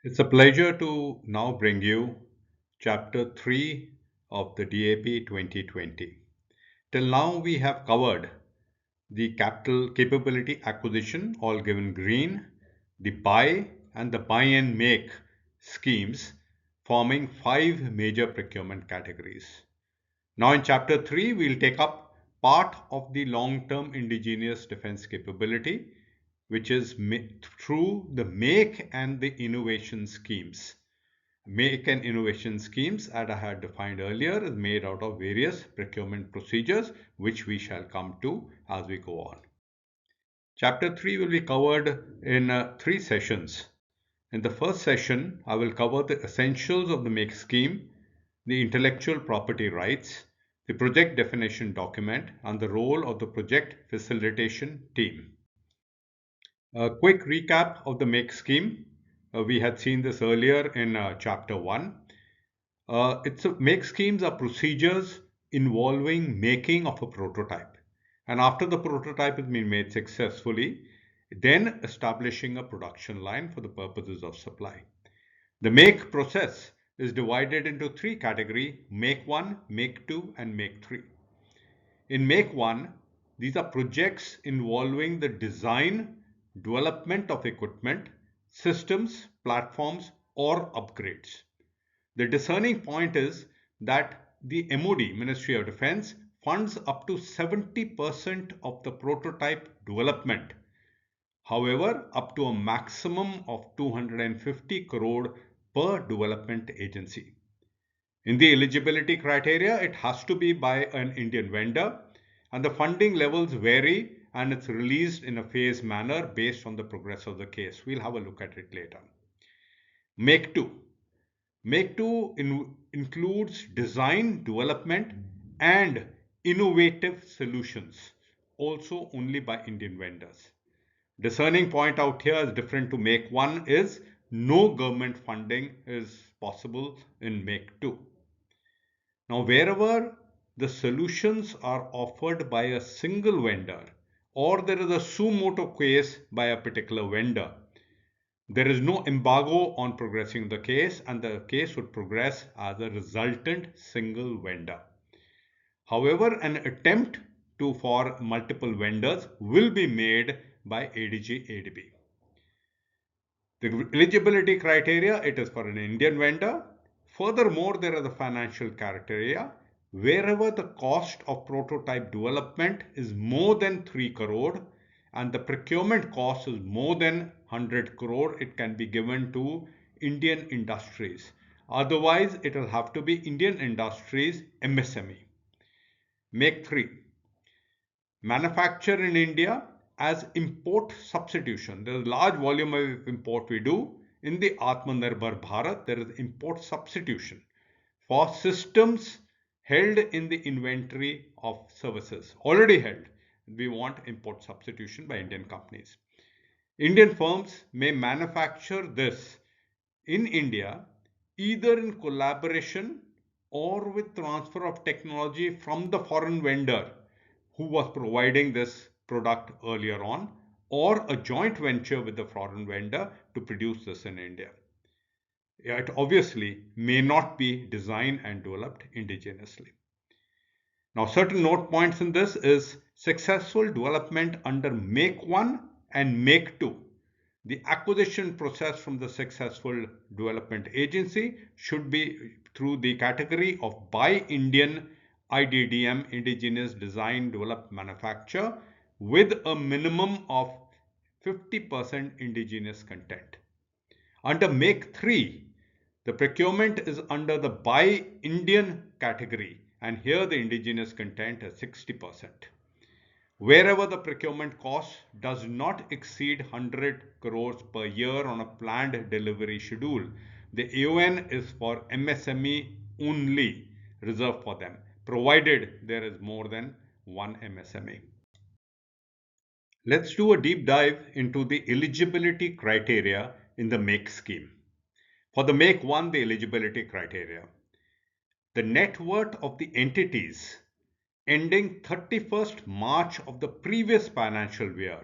It's a pleasure to now bring you Chapter 3 of the DAP 2020. Till now, we have covered the capital capability acquisition, all given green, the buy and the buy and make schemes, forming five major procurement categories. Now, in Chapter 3, we'll take up part of the long term indigenous defense capability, which is through the make and the innovation schemes. Make and innovation schemes, as I had defined earlier, is made out of various procurement procedures, which we shall come to as we go on. Chapter 3 will be covered in three sessions. In the first session, I will cover the essentials of the make scheme, the intellectual property rights, the project definition document, and the role of the project facilitation team. A quick recap of the make scheme. We had seen this earlier in chapter 1. Make schemes are procedures involving making of a prototype. And after the prototype has been made successfully, then establishing a production line for the purposes of supply. The make process is divided into three categories: make 1, make 2, and make 3. In make 1, these are projects involving the design, development of equipment, systems, platforms, or upgrades. The discerning point is that the MOD, Ministry of Defense, funds up to 70% of the prototype development. However, up to a maximum of 250 crore per development agency. In the eligibility criteria, it has to be by an Indian vendor, and the funding levels vary and it's released in a phased manner based on the progress of the case. We'll have a look at it later. Make 2. Make 2 includes design, development, and innovative solutions, also only by Indian vendors. Discerning point out here is different to Make 1 is no government funding is possible in Make 2. Now, wherever the solutions are offered by a single vendor or there is a suo motu case by a particular vendor, there is no embargo on progressing the case and the case would progress as a resultant single vendor. However, an attempt for multiple vendors will be made by ADG ADB. The eligibility criteria, it is for an Indian vendor. Furthermore, there are the financial criteria. Wherever the cost of prototype development is more than 3 crore and the procurement cost is more than 100 crore, it can be given to Indian industries. Otherwise, it will have to be Indian industries MSME. Make 3. Manufacture in India as import substitution. There is a large volume of import we do. In the Atmanirbhar Bharat, there is import substitution for systems held in the inventory of services. Already held. We want import substitution by Indian companies. Indian firms may manufacture this in India either in collaboration or with transfer of technology from the foreign vendor who was providing this product earlier on, or a joint venture with the foreign vendor to produce this in India. It obviously may not be designed and developed indigenously. Now, certain note points in this is successful development under Make 1 and Make 2. The acquisition process from the successful development agency should be through the category of Buy Indian IDDM, Indigenous Design Develop Manufacture, with a minimum of 50% indigenous content. Under Make 3, the procurement is under the Buy Indian category, and here the indigenous content is 60%. Wherever the procurement cost does not exceed 100 crores per year on a planned delivery schedule, the AON is for MSME only, reserved for them, provided there is more than one MSME. Let's do a deep dive into the eligibility criteria in the MAKE scheme. For the MAKE 1, the eligibility criteria. The net worth of the entities ending 31st March of the previous financial year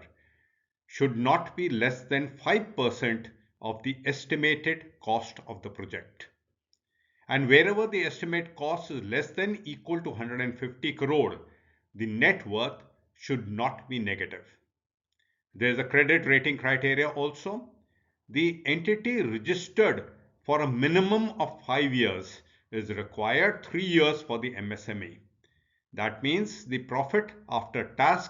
should not be less than 5% of the estimated cost of the project. And wherever the estimate cost is less than equal to 150 crore, the net worth should not be negative. There is a credit rating criteria also. The entity registered for a minimum of 5 years is required 3 years for the MSME. That means the profit after tax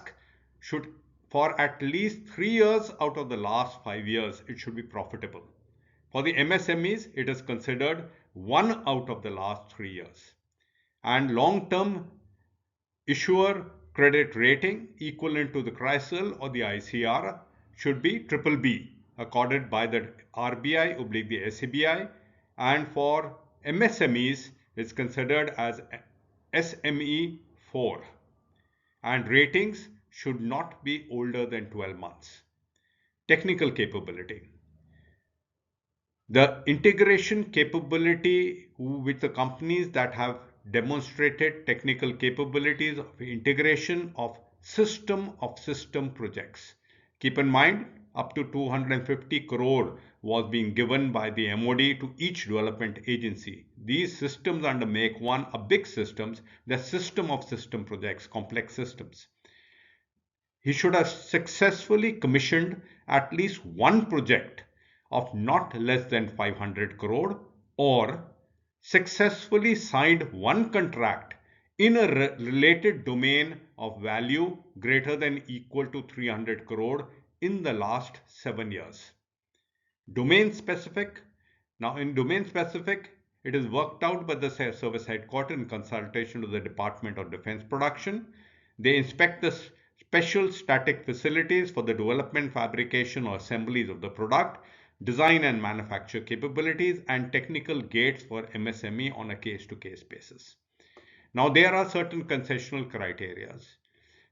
should, for at least 3 years out of the last 5 years, it should be profitable. For the MSMEs, it is considered 1 out of the last 3 years. And long-term issuer credit rating equivalent to the CRISIL or the ICR should be triple B, accorded by the RBI/the SCBI, and for MSMEs it's considered as SME 4, and ratings should not be older than 12 months. Technical capability. The integration capability with the companies that have demonstrated technical capabilities of integration of system projects. Keep in mind, up to 250 crore was being given by the MOD to each development agency. These systems under Make 1 are big systems. They're system projects, complex systems. He should have successfully commissioned at least one project of not less than 500 crore, or successfully signed one contract in a related domain of value greater than equal to 300 crore in the last 7 years. Domain specific. Now in domain specific, it is worked out by the service headquarters in consultation with the Department of Defense Production. They inspect the special static facilities for the development, fabrication or assemblies of the product, design and manufacture capabilities, and technical gates for MSME on a case-to-case basis. Now there are certain concessional criteria,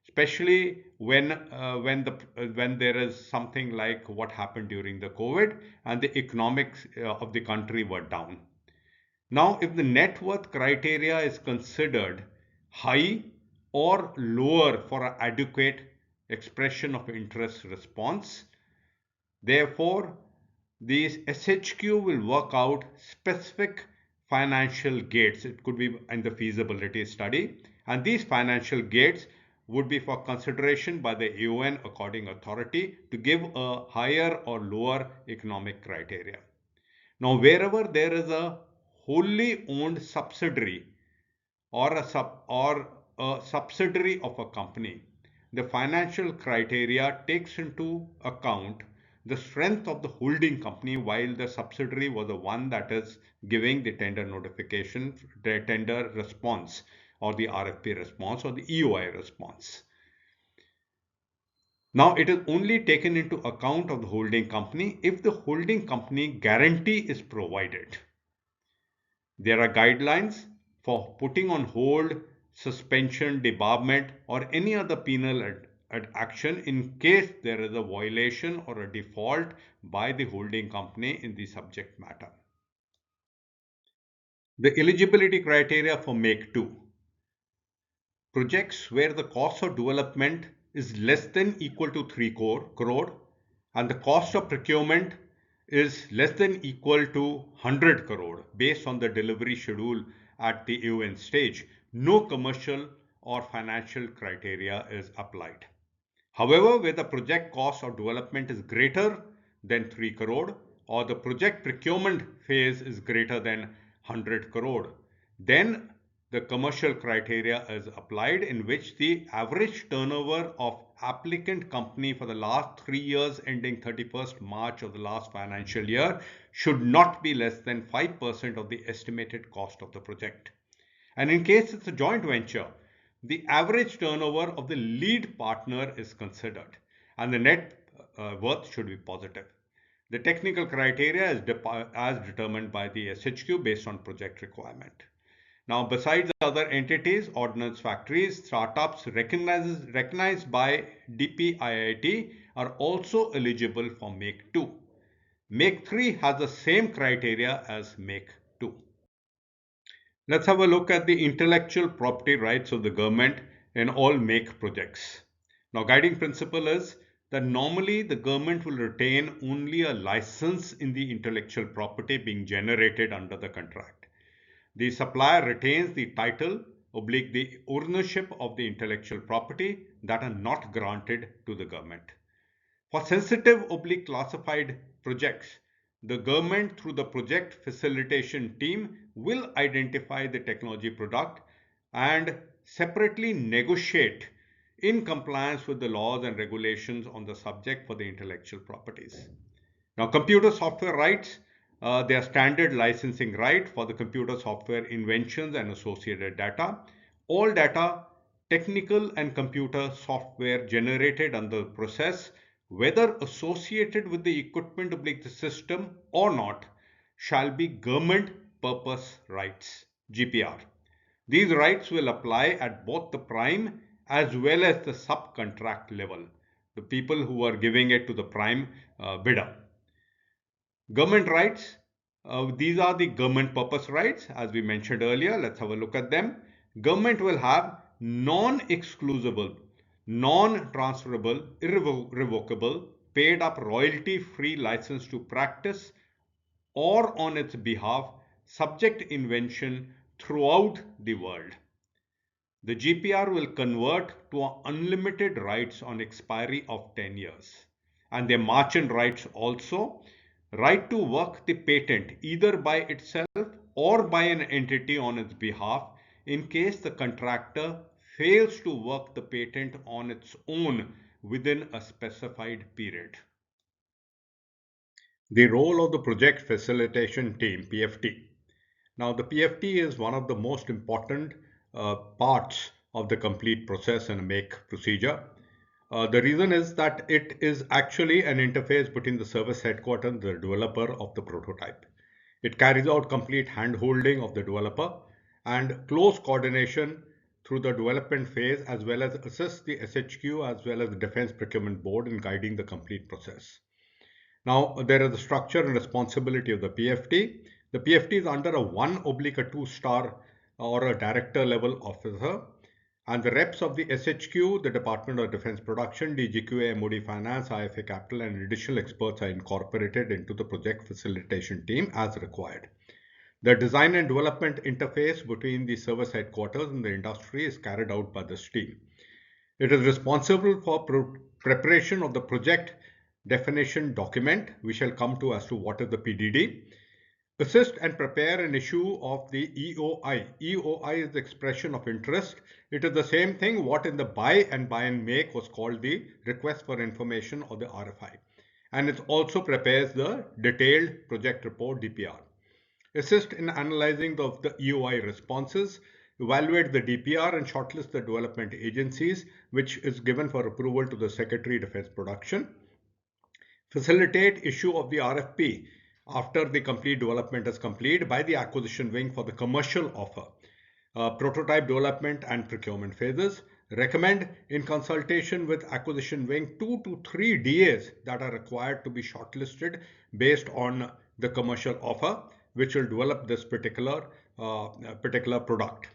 especially when there is something like what happened during the COVID and the economics of the country were down. Now, if the net worth criteria is considered high or lower for an adequate expression of interest response, therefore, the SHQ will work out specific financial gates. It could be in the feasibility study, and these financial gates would be for consideration by the AON according authority to give a higher or lower economic criteria. Now, wherever there is a wholly owned subsidiary or a subsidiary of a company, the financial criteria takes into account the strength of the holding company, while the subsidiary was the one that is giving the tender notification, the tender response or the RFP response or the EOI response. Now it is only taken into account of the holding company if the holding company guarantee is provided. There are guidelines for putting on hold, suspension, debarment, or any other penal action in case there is a violation or a default by the holding company in the subject matter. The eligibility criteria for Make 2. Projects where the cost of development is less than equal to 3 crore and the cost of procurement is less than equal to 100 crore based on the delivery schedule at the AON stage, no commercial or financial criteria is applied. However, where the project cost of development is greater than 3 crore or the project procurement phase is greater than 100 crore, then the commercial criteria is applied, in which the average turnover of applicant company for the last 3 years ending 31st March of the last financial year should not be less than 5% of the estimated cost of the project. And in case it's a joint venture, the average turnover of the lead partner is considered and the net worth should be positive. The technical criteria is as determined by the SHQ based on project requirement. Now, besides other entities, ordnance factories, startups recognized by DPIIT are also eligible for Make 2. Make 3 has the same criteria as Make 2. Let's have a look at the intellectual property rights of the government in all Make projects. Now, guiding principle is that normally the government will retain only a license in the intellectual property being generated under the contract. The supplier retains the title oblique the ownership of the intellectual property that are not granted to the government. For sensitive oblique classified projects, the government through the project facilitation team will identify the technology product and separately negotiate in compliance with the laws and regulations on the subject for the intellectual properties. Now, computer software rights, they are standard licensing right for the computer software inventions and associated data. All data, technical and computer software generated under the process, whether associated with the equipment of the system or not, shall be government purpose rights, GPR. These rights will apply at both the prime as well as the subcontract level, the people who are giving it to the prime bidder. Government rights, these are the government purpose rights as we mentioned earlier. Let's have a look at them. Government will have non-exclusable, non-transferable, irrevocable, paid up royalty free license to practice or on its behalf subject invention throughout the world. The GPR will convert to unlimited rights on expiry of 10 years. And their marchant rights also, right to work the patent either by itself or by an entity on its behalf in case the contractor fails to work the patent on its own within a specified period. The role of the project facilitation team, PFT. Now, the PFT is one of the most important parts of the complete process and make procedure. The reason is that it is actually an interface between the service headquarters and the developer of the prototype. It carries out complete hand-holding of the developer and close coordination through the development phase as well as assists the SHQ as well as the Defense Procurement Board in guiding the complete process. Now, there is the structure and responsibility of the PFT. The PFT is under a 1/2 star or a director level officer, and the reps of the SHQ, the Department of Defense Production, DGQA, MOD Finance, IFA Capital, and additional experts are incorporated into the project facilitation team as required. The design and development interface between the service headquarters and the industry is carried out by this team. It is responsible for preparation of the project definition document. We shall come to as to what is the PDD. Assist and prepare an issue of the EOI. EOI is the expression of interest. It is the same thing what in the buy and make was called the request for information or the RFI. And it also prepares the detailed project report, DPR. Assist in analyzing the EOI responses, evaluate the DPR and shortlist the development agencies, which is given for approval to the Secretary Defense Production. Facilitate issue of the RFP after the complete development is complete by the acquisition wing for the commercial offer, prototype development and procurement phases. Recommend in consultation with acquisition wing 2 to 3 DAs that are required to be shortlisted based on the commercial offer, which will develop this particular product.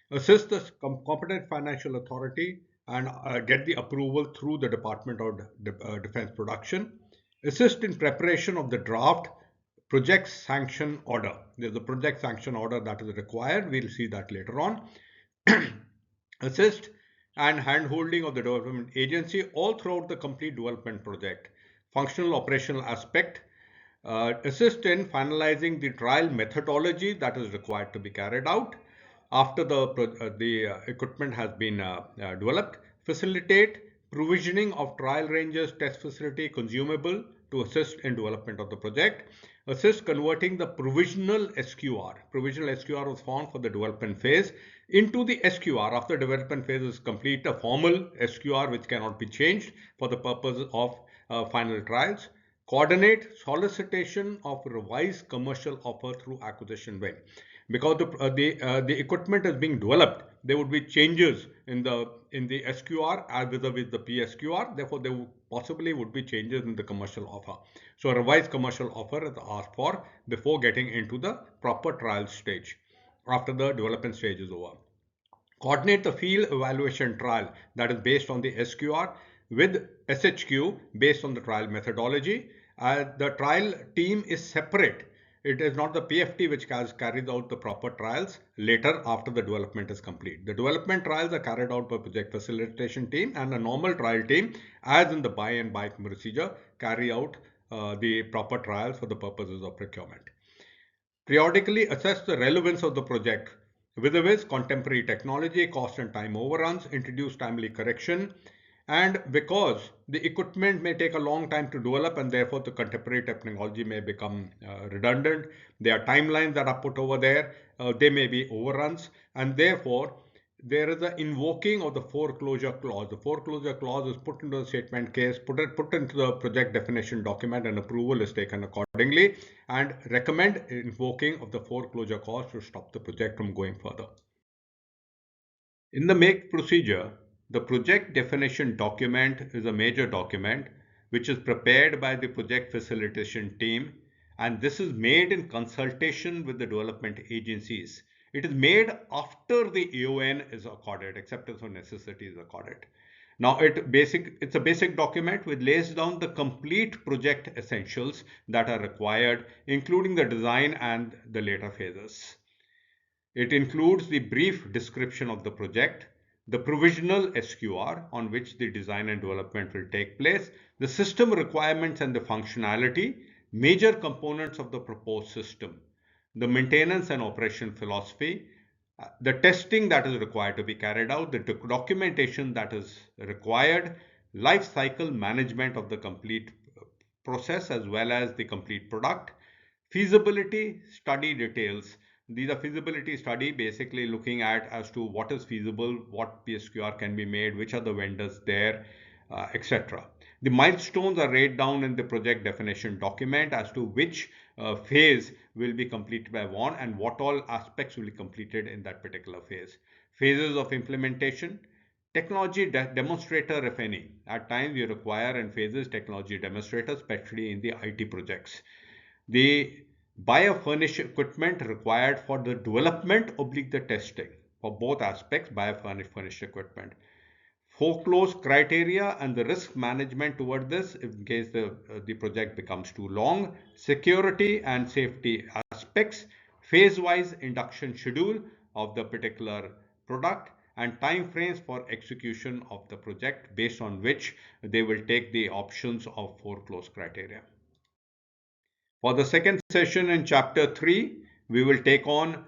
Assist the competent financial authority and get the approval through the Department of Defense Production. Assist in preparation of the draft project sanction order. There's a project sanction order that is required. We'll see that later on. Assist and hand-holding of the development agency all throughout the complete development project. Functional operational aspect. Assist in finalizing the trial methodology that is required to be carried out after the equipment has been developed. Facilitate provisioning of trial ranges, test facility, consumable to assist in development of the project. Assist converting the provisional SQR. Provisional SQR was found for the development phase into the SQR. After development phase is complete, a formal SQR which cannot be changed for the purpose of final trials. Coordinate solicitation of revised commercial offer through acquisition wing. Because the equipment is being developed, there would be changes in the SQR as vis-a-vis the PSQR. Therefore, there possibly would be changes in the commercial offer. So, a revised commercial offer is asked for before getting into the proper trial stage after the development stage is over. Coordinate the field evaluation trial that is based on the SQR with SHQ based on the trial methodology. The trial team is separate. It is not the PFT which carries out the proper trials later after the development is complete. The development trials are carried out by project facilitation team, and a normal trial team, as in the buy and buy procedure, carry out the proper trials for the purposes of procurement. Periodically assess the relevance of the project vis-a-vis contemporary technology, cost and time overruns, introduce timely correction, and because the equipment may take a long time to develop and therefore the contemporary technology may become redundant, there are timelines that are put over there, they may be overruns, and therefore there is a invoking of the foreclosure clause. The foreclosure clause is put into the statement case, put into the project definition document, and approval is taken accordingly, and recommend invoking of the foreclosure clause to stop the project from going further. In the make procedure, the project definition document is a major document which is prepared by the project facilitation team, and this is made in consultation with the development agencies. It is made after the AON is accorded, acceptance of necessity is accorded. Now it's a basic document which lays down the complete project essentials that are required, including the design and the later phases. It includes the brief description of the project, the provisional SQR on which the design and development will take place, the system requirements and the functionality, major components of the proposed system, the maintenance and operation philosophy, the testing that is required to be carried out, the documentation that is required, life cycle management of the complete process as well as the complete product, feasibility study details. These are feasibility study basically looking at as to what is feasible, what PSQR can be made, which are the vendors there, etc. The milestones are laid down in the project definition document as to which phase will be completed by one and what all aspects will be completed in that particular phase. Phases of implementation, technology demonstrator if any. At times we require in phases technology demonstrators, especially in the IT projects. The buy or furnish equipment required for the development oblique the testing for both aspects, buy or furnish equipment. Foreclose criteria and the risk management toward this in case the project becomes too long, security and safety aspects, phase-wise induction schedule of the particular product, and time frames for execution of the project based on which they will take the options of foreclose criteria. For the second session in chapter 3, we will take on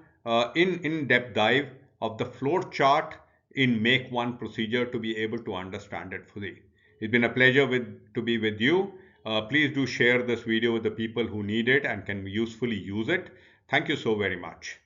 in-depth dive of the flow chart in Make 1 procedure to be able to understand it fully. It's been a pleasure to be with you. Please do share this video with the people who need it and can usefully use it. Thank you so very much.